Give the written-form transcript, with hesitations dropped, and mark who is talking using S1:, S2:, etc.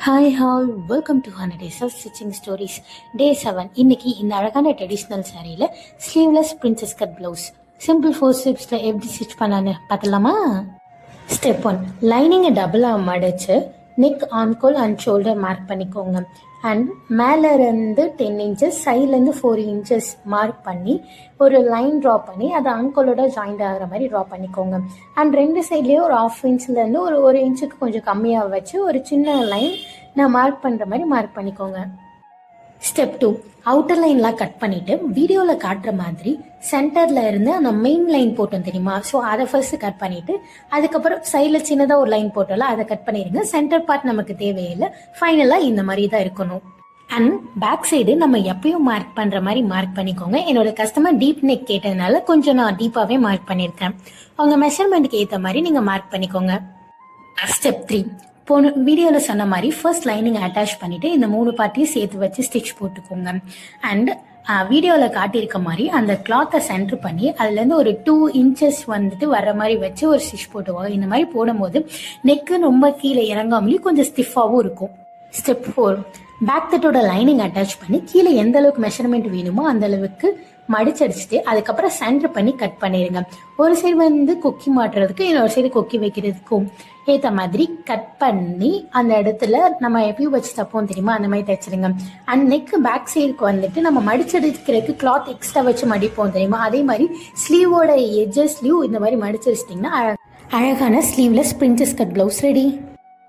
S1: Hi hall welcome to 100 Days of Stitching Stories. Day 7. இன்னைக்கு இந்த அழகான ட்ரெடிஷ்னல் சாரியில் sleeveless princess cut blouse simple 4 ஸ்டெப்ஸில் எப்படி ஸ்டிச் பண்ணலான்னு பார்த்துலாமா? ஸ்டெப் 1, லைனிங்கை டபுளாக மடித்து நெக், ஆம்கோல் அண்ட் ஷோல்டர் மார்க் பண்ணிக்கோங்க. அண்ட் மேலேருந்து 10 inches, சைட்லேருந்து 4 inches மார்க் பண்ணி ஒரு லைன் ட்ரா பண்ணி அதை ஆம்கோலோட ஜாயிண்ட் ஆகிற மாதிரி ட்ரா பண்ணிக்கோங்க. அண்ட் ரெண்டு சைட்லேயும் ஒரு 1/2 inchலேருந்து ஒரு இன்ச்சுக்கு கொஞ்சம் கம்மியாக வச்சு ஒரு சின்ன லைன் நான் மார்க் பண்ணுற மாதிரி மார்க் பண்ணிக்கோங்க. ஸ்டெப் 2, அவுட்டர் லைன்லாம் கட் பண்ணிவிட்டு வீடியோவில் காட்டுற மாதிரி சென்டரில் இருந்து அந்த மெயின் லைன் போட்டோம் தெரியுமா? ஸோ அதை ஃபர்ஸ்ட் கட் பண்ணிவிட்டு அதுக்கப்புறம் சைடில் சின்னதாக ஒரு லைன் போட்டோம்ல அதை கட் பண்ணிடுங்க. சென்டர் பார்ட் நமக்கு தேவையில்லை. ஃபைனலாக இந்த மாதிரி தான் இருக்கணும். அண்ட் பேக் சைடு நம்ம எப்பயும் மார்க் பண்ணுற மாதிரி மார்க் பண்ணிக்கோங்க. என்னோட கஸ்டமர் டீப் நெக் கேட்டதுனால கொஞ்சம் நான் டீப்பாகவே மார்க் பண்ணியிருக்கேன். உங்கள் மெஷர்மெண்ட்டுக்கு ஏற்ற மாதிரி நீங்கள் மார்க் பண்ணிக்கோங்க. ஸ்டெப் 3, போன வீடியோவில் சொன்ன மாதிரி ஃபர்ஸ்ட் லைனிங் அட்டாச் பண்ணிவிட்டு இந்த 3 பார்ட்டையும் சேர்த்து வச்சு ஸ்டிச் போட்டுக்கோங்க. அண்ட் வீடியோவில் காட்டியிருக்க மாதிரி அந்த கிளாத்தை சென்டர் பண்ணி அதுலேருந்து ஒரு 2 inches வந்துட்டு வர மாதிரி வச்சு ஒரு ஸ்டிச் போட்டுவோம். இந்த மாதிரி போடும்போது நெக்கு ரொம்ப கீழே இறங்காமலேயும் கொஞ்சம் ஸ்டிஃபாகவும் இருக்கும். ஸ்டெப் 4, பேக் தட்டோட லைனிங் அட்டாச் பண்ணி கீழே எந்த அளவுக்கு மெஷர்மெண்ட் வேணுமோ அந்த அளவுக்கு மடிச்சடிச்சுட்டு அதுக்கப்புறம் சென்டர் பண்ணி கட் பண்ணிடுங்க. ஒரு சைடு வந்து கொக்கி மாட்டுறதுக்கு, இன்னொரு சைடு கொக்கி வைக்கிறதுக்கும் ஏற்ற மாதிரி கட் பண்ணி அந்த இடத்துல நம்ம எப்பயும் வச்சு தப்போம் தெரியுமா, அந்த மாதிரி தைச்சிடுங்க. அண்ட் நெக் பேக் சைடுக்கு வந்துட்டு நம்ம மடிச்சடிக்கிறதுக்கு கிளாத் எக்ஸ்ட்ரா வச்சு மடிப்போம் தெரியுமா, அதே மாதிரி ஸ்லீவோட எட்ஜஸ்லயும் இந்த மாதிரி மடிச்சடிச்சிட்டிங்கன்னா அழகான sleeveless princess cut blouse ready.